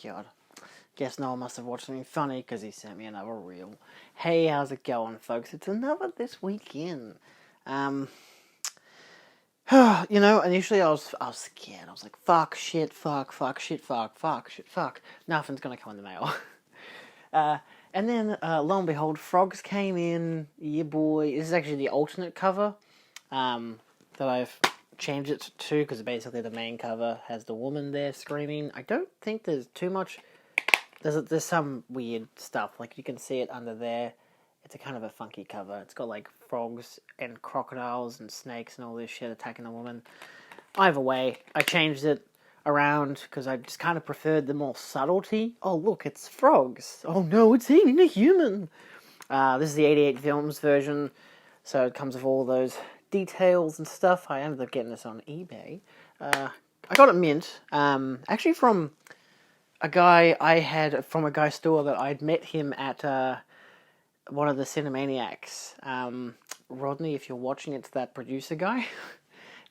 God. Guess Noah must have watched something funny because he sent me another reel. Hey, how's it going, folks? It's another This Weekend. Initially I was scared. I was like, fuck, shit, fuck, shit, fuck. Nothing's gonna come in the mail. And then, lo and behold, frogs came in. Yeah, boy. This is actually the alternate cover that I've changed it to, because basically the main cover has the woman there screaming. I don't think there's too much. There's some weird stuff. Like, you can see it under there. It's a kind of a funky cover. It's got, like, frogs and crocodiles and snakes and all this shit attacking the woman. Either way, I changed it around because I just kind of preferred the more subtlety. Oh, look, it's frogs. Oh, no, it's eating a human. This is the 88 Films version, so it comes with all those details and stuff. I ended up getting this on eBay. I got it mint, actually from a guy I had from a guy's store that I'd met him at one of the Cinemaniacs. Rodney, if you're watching, it's that producer guy.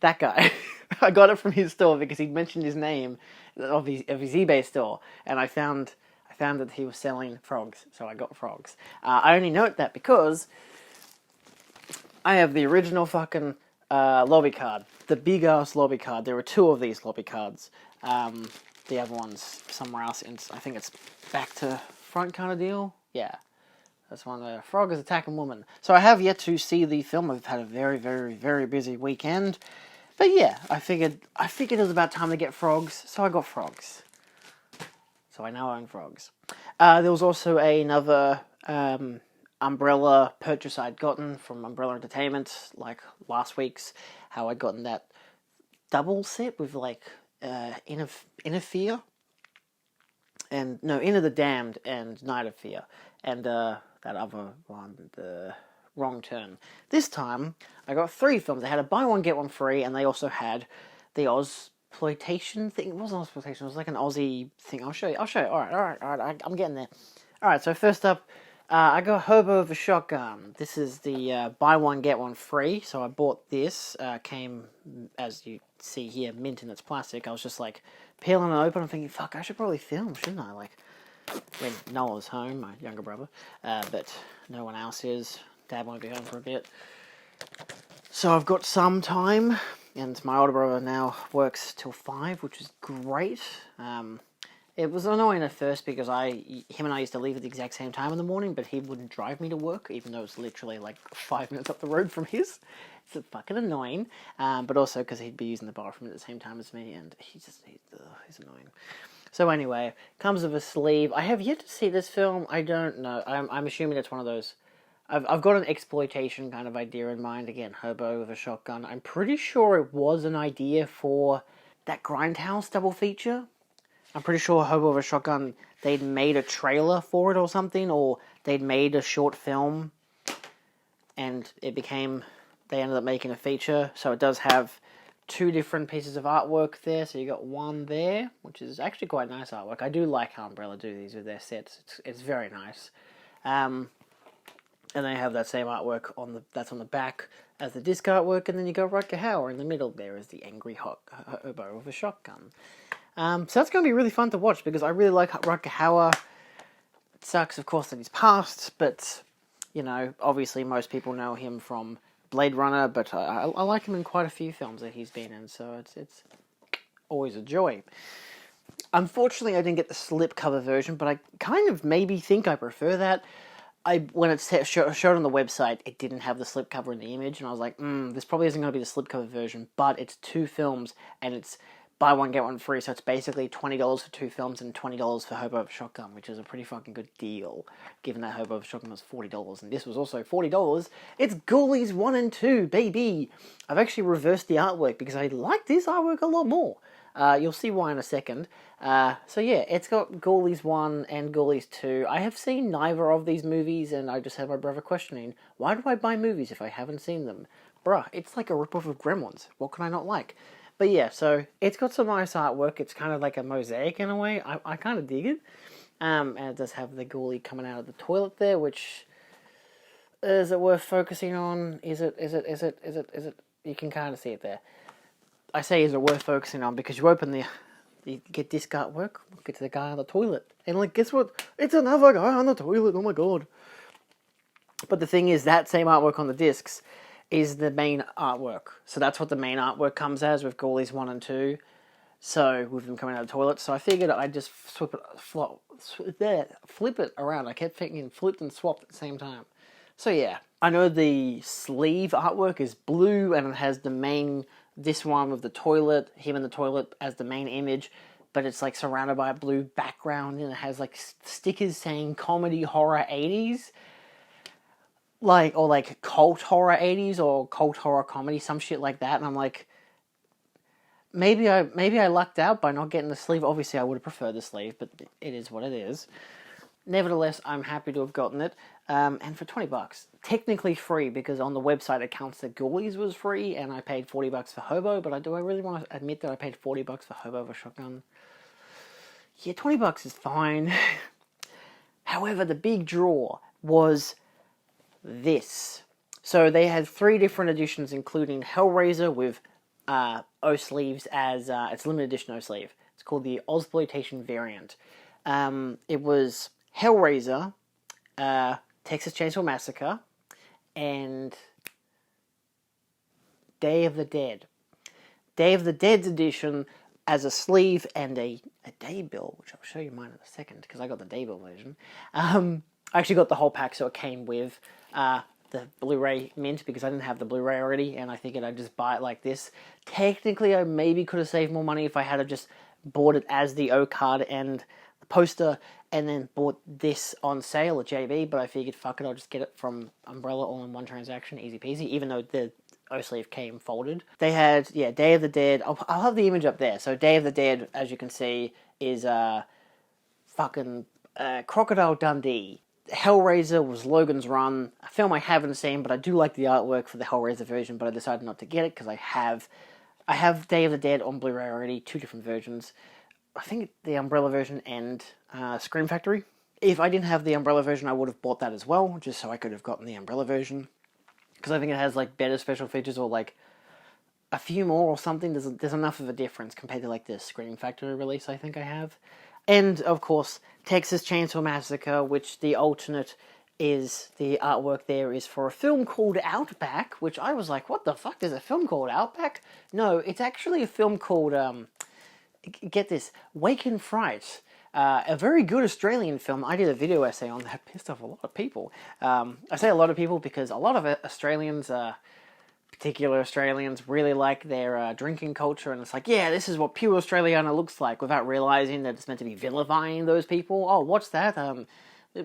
That guy. I got it from his store because he'd mentioned his name of his eBay store, and I found that he was selling frogs, so I got frogs. I only note that because I have the original fucking lobby card, the big ass lobby card. There were two of these lobby cards. The other one's somewhere else. I think it's back to front kind of deal. Yeah. That's one where a frog is attacking woman. So I have yet to see the film. I've had a very, very, very busy weekend. But yeah, I figured it was about time to get frogs, so I got frogs. So I now own frogs. There was also another umbrella purchase I'd gotten from Umbrella Entertainment, like last week's, how I'd gotten that double set with like Inner Fear. And no, Inner the Damned and Night of Fear. And that other one, the Wrong Turn. This time, I got 3 films. They had a buy one, get one free, and they also had the Ozploitation thing. It wasn't Ozploitation, it was like an Aussie thing. I'll show you. Alright, I'm getting there. Alright, so first up, I got Hobo with a Shotgun. This is the buy one, get one free. So I bought this. Came, as you see here, mint in its plastic. I was just like peeling it open. I'm thinking, fuck, I should probably film, shouldn't I? Like, when Noah's home, my younger brother, but no one else is. Dad won't be home for a bit. So I've got some time, and my older brother now works till 5, which is great. It was annoying at first because him and I used to leave at the exact same time in the morning, but he wouldn't drive me to work, even though it's literally like 5 minutes up the road from his. It's fucking annoying, but also because he'd be using the bathroom at the same time as me, and he's annoying. So anyway, comes with a sleeve. I have yet to see this film. I don't know. I'm assuming it's one of those. I've got an exploitation kind of idea in mind. Again, Hobo with a Shotgun. I'm pretty sure it was an idea for that Grindhouse double feature. I'm pretty sure Hobo with a Shotgun, they'd made a trailer for it or something, or they'd made a short film, and they ended up making a feature. So it does have 2 different pieces of artwork there. So you got one there, which is actually quite nice artwork. I do like how Umbrella do these with their sets. It's very nice. And they have that same artwork that's on the back as the disc artwork, and then you got Rutger Hauer in the middle there as the angry hobo with a shotgun. So that's going to be really fun to watch because I really like Rutger Hauer. It sucks, of course, that he's passed, but obviously most people know him from Blade Runner, but I like him in quite a few films that he's been in, so it's always a joy. Unfortunately, I didn't get the slipcover version, but I kind of maybe think I prefer that. When it showed on the website, it didn't have the slipcover in the image, and I was like, this probably isn't going to be the slipcover version, but it's 2 films, and it's buy one, get one free, so it's basically $20 for 2 films and $20 for Hobo with a Shotgun, which is a pretty fucking good deal, given that Hobo with a Shotgun was $40, and this was also $40. It's Ghoulies 1 and 2, baby! I've actually reversed the artwork, because I like this artwork a lot more. You'll see why in a second. So yeah, it's got Ghoulies 1 and Ghoulies 2. I have seen neither of these movies, and I just have my brother questioning, why do I buy movies if I haven't seen them? Bruh, it's like a ripoff of Gremlins. What can I not like? But yeah, so it's got some nice artwork. It's kind of like a mosaic in a way. I kind of dig it. And it does have the ghoulie coming out of the toilet there, which... Is it worth focusing on? Is it? You can kind of see it there. I say is it worth focusing on because you open you get disc artwork, look, it's the guy on the toilet. And like, guess what? It's another guy on the toilet, oh my god. But the thing is, that same artwork on the discs is the main artwork. So that's what the main artwork comes as with Ghoulies 1 and 2. So, with them coming out of the toilet. So I figured I'd just flip it around. I kept thinking flipped and swapped at the same time. So yeah, I know the sleeve artwork is blue and it has the main, this one with the toilet, him in the toilet as the main image, but it's like surrounded by a blue background and it has like stickers saying comedy horror 80s. Like, or like cult horror 80s or cult horror comedy, some shit like that. And I'm like, maybe I lucked out by not getting the sleeve. Obviously, I would have preferred the sleeve, but it is what it is. Nevertheless, I'm happy to have gotten it. And for $20, technically free, because on the website it counts that Ghoulies was free, and I paid $40 for Hobo, but do I really want to admit that I paid $40 for Hobo of a shotgun? Yeah, $20 is fine. However, the big draw was this. So they had 3 different editions, including Hellraiser with O sleeves as it's limited edition O sleeve. It's called the Ozploitation variant. It was Hellraiser, Texas Chainsaw Massacre, and Day of the Dead. Day of the Dead's edition as a sleeve and a day bill, which I'll show you mine in a second because I got the day bill version. I actually got the whole pack, so it came with the Blu-ray mint because I didn't have the Blu-ray already, and I figured I'd just buy it like this. Technically, I maybe could have saved more money if I had just bought it as the O card and the poster, and then bought this on sale at JB, but I figured, fuck it, I'll just get it from Umbrella all in one transaction, easy peasy, even though the O-sleeve came folded. They had, yeah, Day of the Dead. I'll have the image up there. So Day of the Dead, as you can see, is fucking Crocodile Dundee. Hellraiser was Logan's Run, a film I haven't seen, but I do like the artwork for the Hellraiser version, but I decided not to get it because I have Day of the Dead on Blu-ray already, 2 different versions. I think the Umbrella version and Scream Factory. If I didn't have the Umbrella version, I would have bought that as well, just so I could have gotten the Umbrella version. Because I think it has like better special features, or like a few more or something. There's enough of a difference compared to like the Scream Factory release I think I have. And of course, Texas Chainsaw Massacre, which the alternate is, the artwork there is for a film called Outback, which I was like, what the fuck, there's a film called Outback? No, it's actually a film called, get this, Wake in Fright. A very good Australian film. I did a video essay on that, pissed off a lot of people. I say a lot of people because a lot of Australians, particular Australians, really like their drinking culture, and it's like, yeah, this is what pure Australiana looks like, without realising that it's meant to be vilifying those people. Oh, what's that?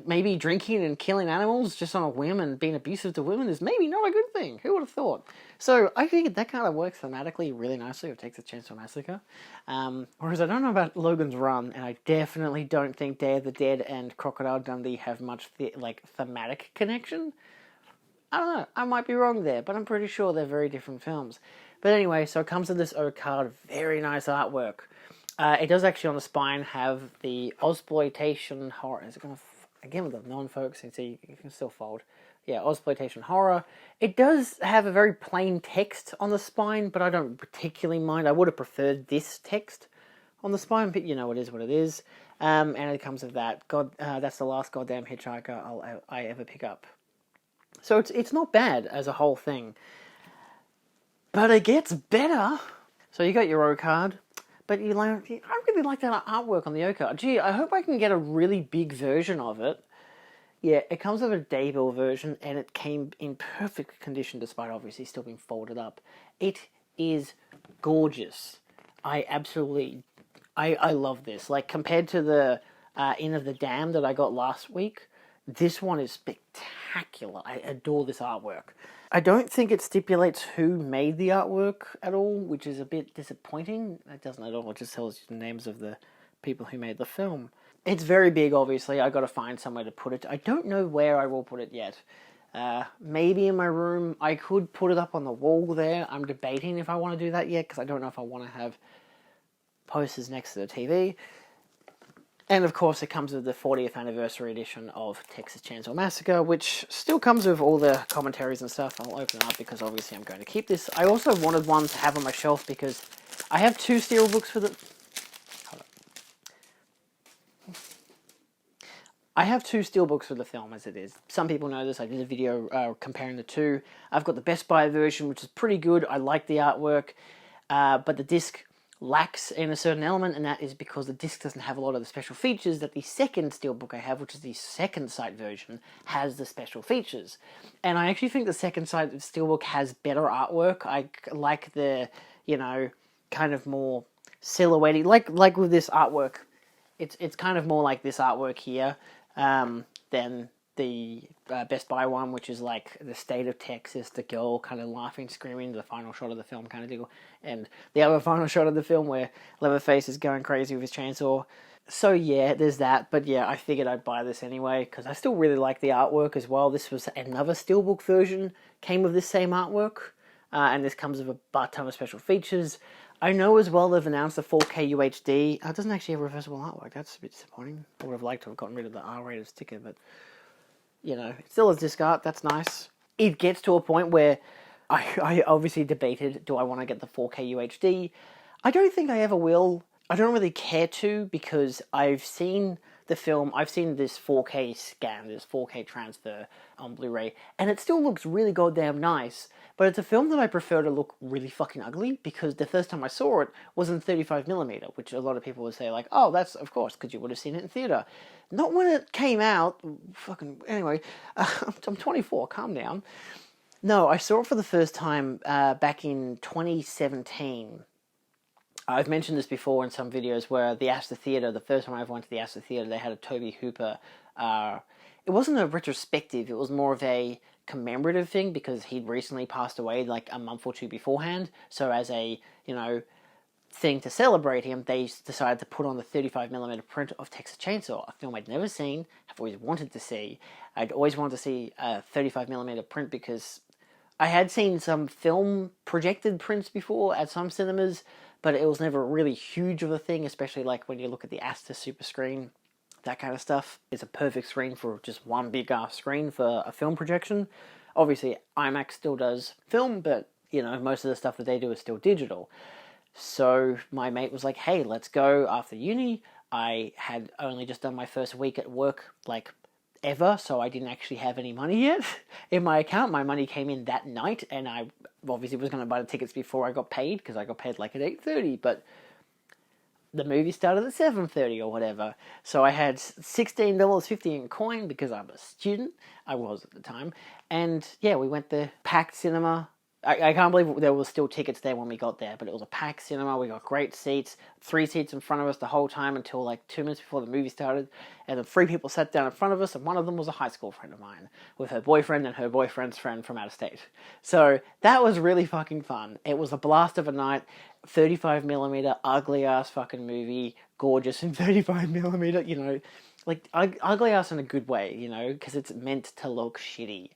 Maybe drinking and killing animals just on a whim and being abusive to women is maybe not a good thing. Who would have thought? So I think that kind of works thematically really nicely with Texas Chainsaw Massacre. Whereas I don't know about Logan's Run, and I definitely don't think Day of the Dead and Crocodile Dundee have much thematic connection. I don't know, I might be wrong there, but I'm pretty sure they're very different films. But anyway, so it comes with this O-card, very nice artwork. It does actually on the spine have the Ozploitation horror. Is it going to, again with the non-focusing, so you can still fold. Yeah, Ozploitation horror. It does have a very plain text on the spine, but I don't particularly mind. I would have preferred this text on the spine, but you know, it is what it is. And it comes with that. That's the last goddamn hitchhiker I ever pick up. So it's not bad as a whole thing. But it gets better. So you got your O card, but I really like that artwork on the O card. Gee, I hope I can get a really big version of it. Yeah, it comes with a daybill version, and it came in perfect condition despite obviously still being folded up. It is gorgeous. I love this. Like, compared to the Inn of the Damned that I got last week, this one is spectacular. I adore this artwork. I don't think it stipulates who made the artwork at all, which is a bit disappointing. It doesn't at all. It just tells you the names of the people who made the film. It's very big, obviously. I got to find somewhere to put it. I don't know where I will put it yet. Maybe in my room. I could put it up on the wall there. I'm debating if I want to do that yet, because I don't know if I want to have posters next to the TV. And of course, it comes with the 40th anniversary edition of Texas Chainsaw Massacre, which still comes with all the commentaries and stuff. I'll open it up because obviously I'm going to keep this. I also wanted one to have on my shelf because I have 2 steelbooks with it. I have two steelbooks for the film as it is. Some people know this. I did a video comparing the two. I've got the Best Buy version, which is pretty good. I like the artwork, but the disc lacks in a certain element, and that is because the disc doesn't have a lot of the special features that the second steelbook I have, which is the second sight version, has the special features. And I actually think the second sight steelbook has better artwork. I like the, you know, kind of more silhouette, like with this artwork. It's kind of more like this artwork here than the Best Buy one, which is like the state of Texas, the girl kind of laughing, screaming, the final shot of the film kind of deal, and the other final shot of the film where Leatherface is going crazy with his chainsaw. So yeah, there's that, but yeah, I figured I'd buy this anyway, because I still really like the artwork as well. This was another steelbook version, came with this same artwork, and this comes with a butt ton of special features. I know as well they've announced the 4K UHD. It doesn't actually have reversible artwork. That's a bit disappointing. I would have liked to have gotten rid of the R-rated sticker, but, you know, it still has disc art. That's nice. It gets to a point where I obviously debated, do I want to get the 4K UHD? I don't think I ever will. I don't really care to, because I've seen the film, I've seen this 4K scan, this 4K transfer on Blu-ray, and it still looks really goddamn nice, but it's a film that I prefer to look really fucking ugly, because the first time I saw it was in 35mm, which a lot of people would say like, oh, that's, of course, because you would have seen it in theatre. Not when it came out, fucking, anyway, I'm 24, calm down. No, I saw it for the first time back in 2017. I've mentioned this before in some videos where the Astor Theatre, the first time I ever went to the Astor Theatre, they had a Toby Hooper. It wasn't a retrospective, it was more of a commemorative thing, because he'd recently passed away like a month or two beforehand. So as a, you know, thing to celebrate him, they decided to put on the 35mm print of Texas Chainsaw, a film I'd never seen, have always wanted to see. I'd always wanted to see a 35mm print because I had seen some film projected prints before at some cinemas, but it was never really huge of a thing, especially like when you look at the Astor Super Screen, that kind of stuff. It's a perfect screen for just one big ass screen for a film projection. Obviously, IMAX still does film, but, you know, most of the stuff that they do is still digital. So my mate was like, hey, let's go after uni. I had only just done my first week at work, like, ever, so I didn't actually have any money yet in my account. My money came in that night, and I obviously was going to buy the tickets before I got paid, because I got paid like at 8:30, but the movie started at 7:30 or whatever. So I had $16.50 in coin, because I'm a student. I was at the time. And yeah, we went to packed cinema. I can't believe there were still tickets there when we got there, but it was a packed cinema. We got great seats, 3 seats in front of us the whole time until like 2 minutes before the movie started. And then 3 people sat down in front of us, and one of them was a high school friend of mine with her boyfriend and her boyfriend's friend from out of state. So that was really fucking fun. It was a blast of a night. 35mm, ugly ass fucking movie, gorgeous in 35mm, you know, like ugly ass in a good way, you know, because it's meant to look shitty.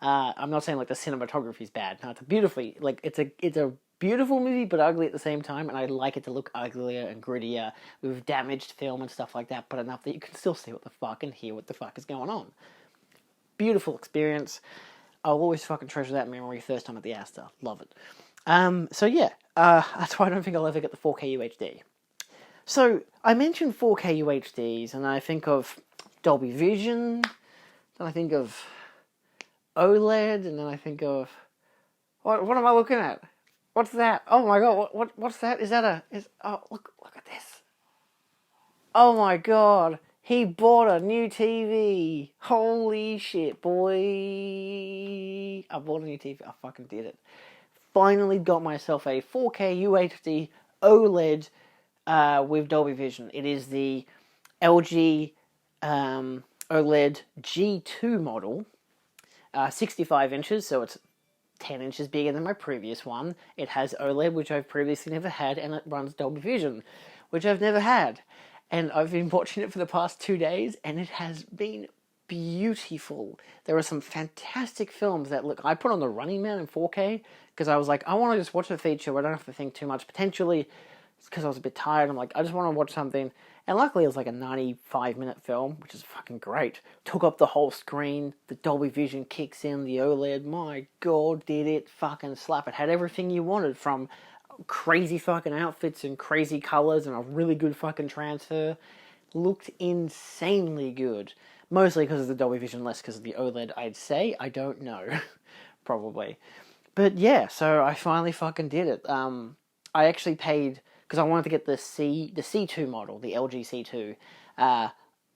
I'm not saying like the cinematography is bad. No, it's a beautifully, like, it's a beautiful movie, but ugly at the same time, and I like it to look uglier and grittier with damaged film and stuff like that, but enough that you can still see what the fuck and hear what the fuck is going on. Beautiful experience. I'll always fucking treasure that memory. First time at the Astor. Love it. So yeah, that's why I don't think I'll ever get the 4K UHD. So, I mentioned 4K UHDs, and I think of Dolby Vision, then I think of OLED, and then I think of... What am I looking at? What's that? Oh my god, what's that? Is that oh, look at this. Oh my god, he bought a new TV. Holy shit, boy. I bought a new TV. I fucking did it. Finally got myself a 4K UHD OLED with Dolby Vision. It is the LG OLED G2 model. 65 inches, so it's 10 inches bigger than my previous one. It has OLED, which I've previously never had, and it runs Dolby Vision, which I've never had. And I've been watching it for the past 2 days, and it has been beautiful. There are some fantastic films that look... I put on The Running Man in 4K, because I was like, I want to just watch a feature where I don't have to think too much. Potentially, because I was a bit tired, I'm like, I just want to watch something. And luckily it was like a 95-minute film, which is fucking great. Took up the whole screen, the Dolby Vision kicks in, the OLED, my god, did it fucking slap. It had everything you wanted, from crazy fucking outfits and crazy colours and a really good fucking transfer. looked insanely good. Mostly because of the Dolby Vision, less because of the OLED, I'd say. I don't know. Probably. But yeah, so I finally fucking did it. I actually paid, because I wanted to get the C2 model, the LG C2.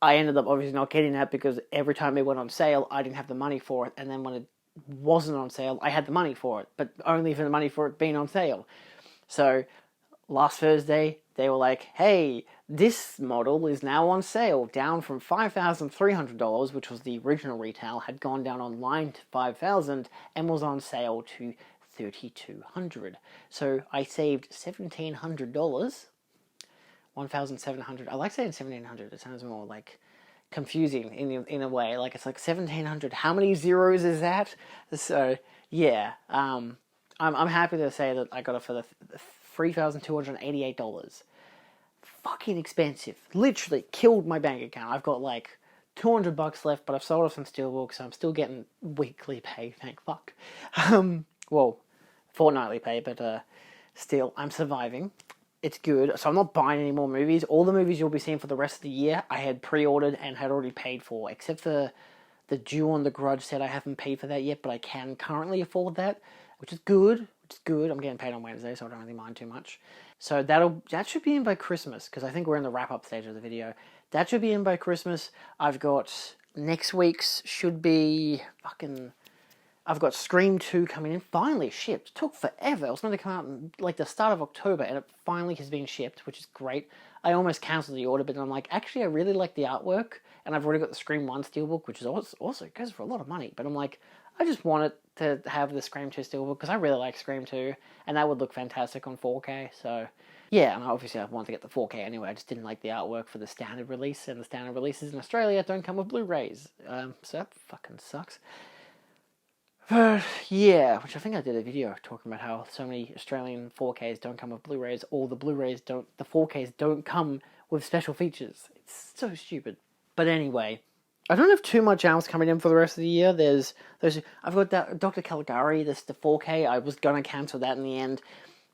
I ended up obviously not getting that because every time it went on sale, I didn't have the money for it. And then when it wasn't on sale, I had the money for it, but only for the money for it being on sale. So last Thursday, they were like, hey, this model is now on sale, down from $5,300, which was the original retail, had gone down online to $5,000 and was on sale to $3,200. So I saved $1,700. 1,700. I like saying 1,700. It sounds more like confusing in a way. Like it's like 1,700. How many zeros is that? So yeah, I'm happy to say that I got it for the $3,288. Fucking expensive. Literally killed my bank account. I've got like $200 left, but I've sold off some steelbooks, so I'm still getting weekly pay. Thank fuck. Well, fortnightly pay, but still, I'm surviving. It's good. So I'm not buying any more movies. All the movies you'll be seeing for the rest of the year, I had pre-ordered and had already paid for, except for the Due on the Grudge set. I haven't paid for that yet, but I can currently afford that, which is good. I'm getting paid on Wednesday, so I don't really mind too much. So that should be in by Christmas, because I think we're in the wrap-up stage of the video. That should be in by Christmas. I've got next week's should be fucking... I've got Scream 2 coming in. Finally shipped. It took forever. It was meant to come out in like the start of October, and it finally has been shipped, which is great. I almost cancelled the order, but I'm like, actually, I really like the artwork, and I've already got the Scream 1 steelbook, which is also goes for a lot of money. But I'm like, I just want it to have the Scream 2 steelbook, because I really like Scream 2, and that would look fantastic on 4K, so... Yeah, and obviously I wanted to get the 4K anyway, I just didn't like the artwork for the standard release, and the standard releases in Australia don't come with Blu-rays, so that fucking sucks. But yeah, which I think I did a video talking about how so many Australian 4Ks don't come with Blu-rays, or the 4Ks don't come with special features. It's so stupid. But anyway, I don't have too much else coming in for the rest of the year. I've got that Dr. Caligari, the 4K. I was gonna cancel that in the end,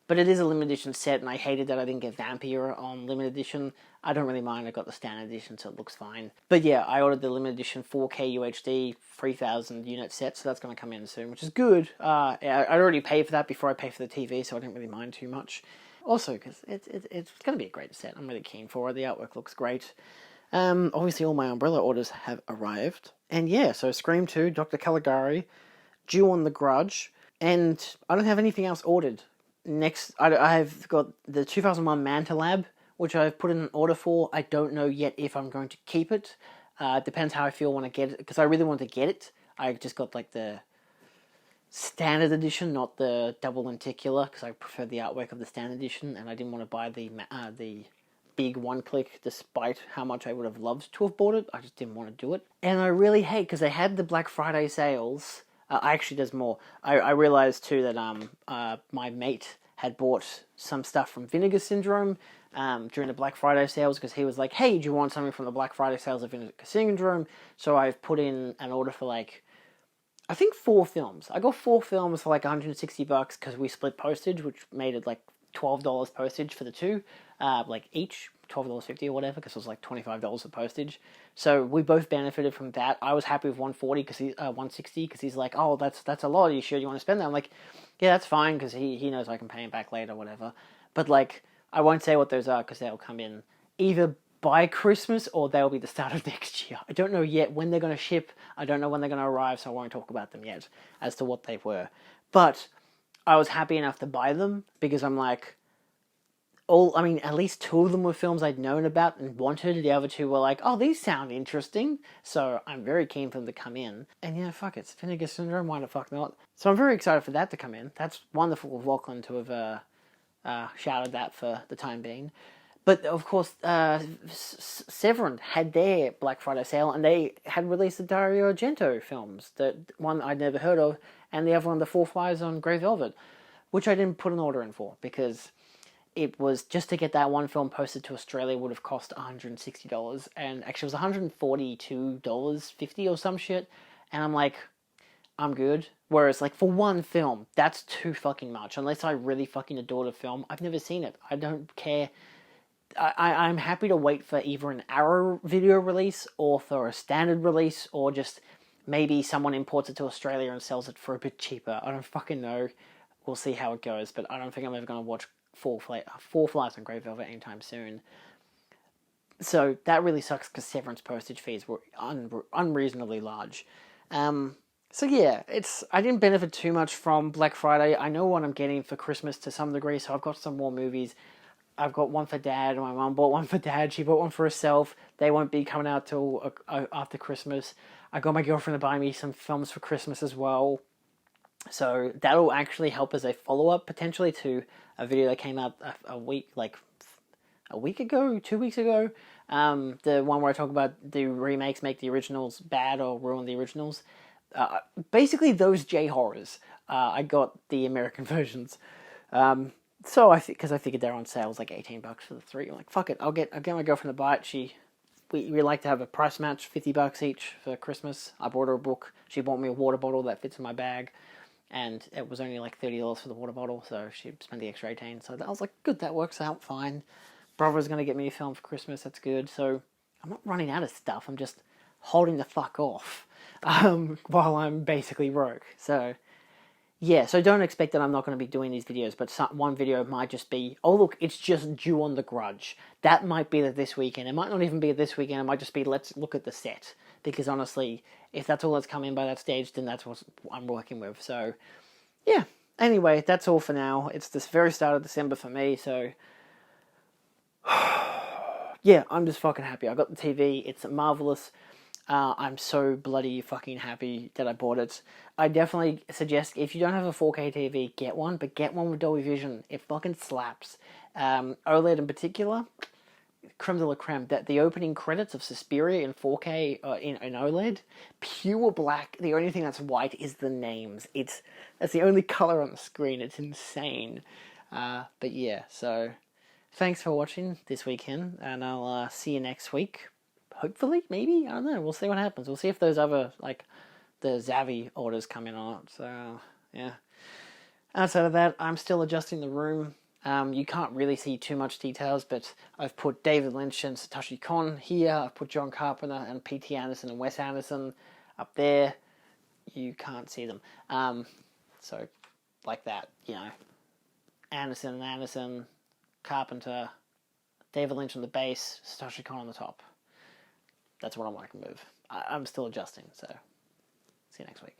but it is a limited edition set, and I hated that I didn't get Vampire on limited edition. I don't really mind, I got the standard edition, so it looks fine. But yeah, I ordered the limited edition 4K UHD 3,000 unit set, so that's going to come in soon, which is good. I'd already paid for that before I paid for the TV, so I didn't really mind too much. Also, because it's going to be a great set, I'm really keen for it, the artwork looks great. Obviously all my Umbrella orders have arrived. And yeah, so Scream 2, Dr. Caligari, Due on the Grudge, and I don't have anything else ordered. Next, I've got the 2001 Manta Lab, which I've put in an order for. I don't know yet if I'm going to keep it. It depends how I feel when I get it, because I really want to get it. I just got like the standard edition, not the double lenticular, because I prefer the artwork of the standard edition, and I didn't want to buy the big one-click, despite how much I would have loved to have bought it. I just didn't want to do it. And I really hate, because they had the Black Friday sales. Actually, there's more. I realized too that my mate had bought some stuff from Vinegar Syndrome during the Black Friday sales, because he was like, hey, do you want something from the Black Friday sales of Vinegar Syndrome? So I've put in an order for like, I think 4 films. I got 4 films for like $160 because we split postage, which made it like $12 postage for the two, like each. $12.50 or whatever, because it was like $25 for postage. So we both benefited from that. I was happy with $140 because $160 because he's like, oh, that's a lot. Are you sure you want to spend that? I'm like, yeah, that's fine, because he knows I can pay him back later or whatever. But like, I won't say what those are because they'll come in either by Christmas or they'll be the start of next year. I don't know yet when they're going to ship. I don't know when they're going to arrive, so I won't talk about them yet as to what they were. But I was happy enough to buy them because I'm like, at least 2 of them were films I'd known about and wanted. The other 2 were like, oh, these sound interesting. So I'm very keen for them to come in. And yeah, fuck it, it's Vinegar Syndrome, why the fuck not? So I'm very excited for that to come in. That's wonderful of Lachlan to have shouted that for the time being. But of course, Severin had their Black Friday sale, and they had released the Dario Argento films. The one I'd never heard of, and the other one, The Four Flies on Grey Velvet, which I didn't put an order in for, because it was just to get that one film posted to Australia would have cost $160, and actually it was $142.50 or some shit, and I'm like, I'm good. Whereas, like, for one film, that's too fucking much, unless I really fucking adore the film. I've never seen it. I don't care. I'm happy to wait for either an Arrow video release or for a standard release, or just maybe someone imports it to Australia and sells it for a bit cheaper. I don't fucking know. We'll see how it goes, but I don't think I'm ever going to watch Four Flies on Grey Velvet anytime soon. So that really sucks because Severance postage fees were unreasonably large. So yeah, I didn't benefit too much from Black Friday. I know what I'm getting for Christmas to some degree, so I've got some more movies. I've got one for Dad. My mum bought one for Dad. She bought one for herself. They won't be coming out till after Christmas. I got my girlfriend to buy me some films for Christmas as well. So that'll actually help as a follow-up potentially to a video that came out a week ago, 2 weeks ago. The one where I talk about the remakes make the originals bad or ruin the originals. Basically those J-horrors. I got the American versions. So because I figured they're on sale, it was like $18 for the 3. I'm like, fuck it, I'll get my girlfriend to buy it. We like to have a price match, $50 each for Christmas. I bought her a book. She bought me a water bottle that fits in my bag, and it was only like $30 for the water bottle, so she spent the extra 18. So I was like, good, that works out fine. Brother's gonna get me a film for Christmas. That's good. So I'm not running out of stuff. I'm just holding the fuck off while I'm basically broke. So yeah, so don't expect that I'm not going to be doing these videos, but one video might just be, oh look, it's just due on The Grudge. That might be this weekend. It might not even be this weekend. It might just be, let's look at the set. Because honestly, if that's all that's come in by that stage, then that's what I'm working with. So yeah, anyway, that's all for now. It's this very start of December for me, so yeah, I'm just fucking happy. I got the TV. It's marvelous. I'm so bloody fucking happy that I bought it. I definitely suggest, if you don't have a 4K TV, get one, but get one with Dolby Vision. It fucking slaps. OLED in particular, creme de la creme. That the opening credits of Suspiria in 4K in OLED, pure black. The only thing that's white is the names. That's the only color on the screen. It's insane. But yeah, so thanks for watching this weekend, and I'll see you next week. Hopefully, maybe, I don't know, we'll see what happens. We'll see if those other, like, the Zavi orders come in or not, so, yeah. Outside of that, I'm still adjusting the room. You can't really see too much details, but I've put David Lynch and Satoshi Kon here. I've put John Carpenter and P.T. Anderson and Wes Anderson up there. You can't see them. So, like that, you know. Anderson and Anderson, Carpenter, David Lynch on the base, Satoshi Kon on the top. That's what I'm working with. I'm still adjusting, so see you next week.